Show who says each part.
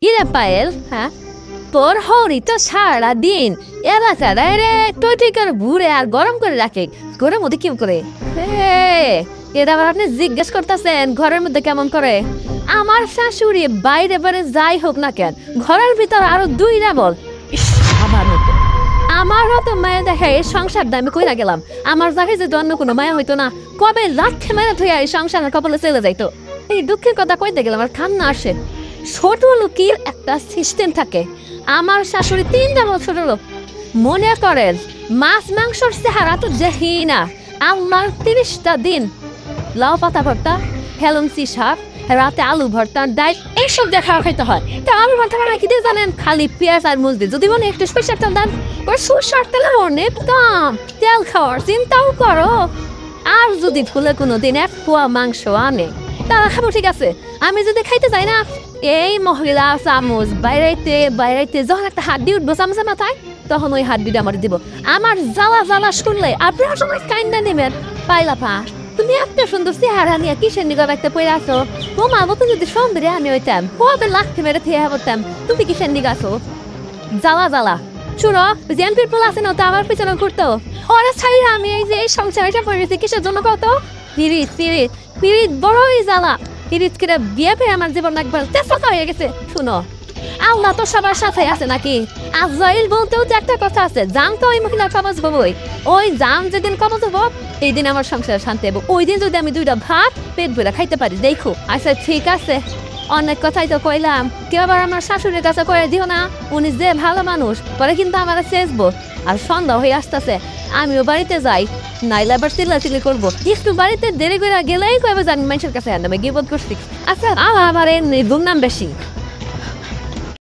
Speaker 1: ইরে পায়েল, হ্যাঁ তোর হরি তো সারাদিন এলাকার টই করে ঘুরে আর গরম করে রাখে। ঘরের মধ্যে কি করে এটা আবার আপনি জিজ্ঞেস করতেছেন ঘরের মধ্যে কেমন করে? আমার শাশুড়ি বাইরে বাইরে যাই হোক না কেন, ঘরের ভিতর আরো দুইটা বল। আমারও তো মায়া দেখে এই সংসার দামে কইরা গেলাম। আমার যাকে যে অন্য কোনো মায়া হইতো না, কবে লাখে মায়া থইয়া এই সংসারের কপালে চলে যাইতো। এই দুঃখের কথা কইতে গেলাম আর কান্না আসে। ছোট লোকের একটা সিস্টেম থাকে। আমার শাশুড়ি 3টা বছর হলো, মনে করেন মাছ মাংসর চেহারা তো দেখি না। আমার 30টা দিন লাউ পাতা ভর্তা, হেলুন্সি শাক, রাতে আলু ভর্তা, ডাল এইসব দেখা খাইতে হয়। তা আমি ভর্তা বানাই কি দিয়ে জানেন? খালি পেঁয়াজ আর মুজ দিয়ে। যদি মনে একটু সরষের তেল দেন, ওই সরষের তেলে অনেক দাম। তেল খাওয়ার চিন্তাও করো। আর যদি ফুলে কোনো দিন 1 পোয়া মাংস আনে, তারা খাবো, ঠিক আছে। আমি যদি খাইতে চাই না, এই মহিলা চামচ বাইরেতে যখন একটা হাড্ডি উঠবো চামচের মাথায়, তখন ওই হাড্ডিটা আমার দিব। আমার জ্বালা জ্বালা শুনলে আপনার সময় কাইন্দা নেবেন। পাইলা পা, তুমি এত সুন্দর চেহারা নিয়ে কিসের নিগর একটা পড়ে আসো? তোমার মতো যদি সুন্দরী আমি হইতাম, কবে লাখে মেরে থেকে হতাম। তুমি কিসের নিগ আসো? জ্বালা জ্বালা শুনো, জেনপির পোলা আছে না, তো আমার পিছনে ঘুরতো। ওরা ছাড়ি আমি এই যে এই সংসারটা পড়েছি কিসের জন্য কত? পিরিত পিরিত পিরিত বড়ই জ্বালা। পিরিত করে বিয়ে পেয়ে আমার জীবন একবার চেষ্টা হয়ে গেছে। শুনো, আল্লাহ তো সবার সাথে আছে নাকি? আজরাইল বলতেও তো একটা কথা আছে, জান তো ওই মহিলার কবজ হবই। ওই জান যেদিন কবজ হবো, এই দিন আমার সংসারে শান্তি হবো। ওই দিন যদি আমি 2টা ভাত পেট ভরে খাইতে পারি, দেখো। আচ্ছা ঠিক আছে, অনেক কথাই তো কইলাম। কেউ আবার আমার শাশুড়ির কাছে কয়ে দিও না, উনি যে ভালো মানুষ, পরে কিন্তু আমার চেষ্বো। আর সন্ধ্যা হয়ে আসতেছে, আমিও বাড়িতে যাই, নাইলে আবার চিল্লাচিল্লি করবো। একটু বাড়িতে দেরি করে গেলেই কইবে জানি মানুষের কাছে আমি গিবত করছি। আচ্ছা আমার এমনি গুমনাম বেশি।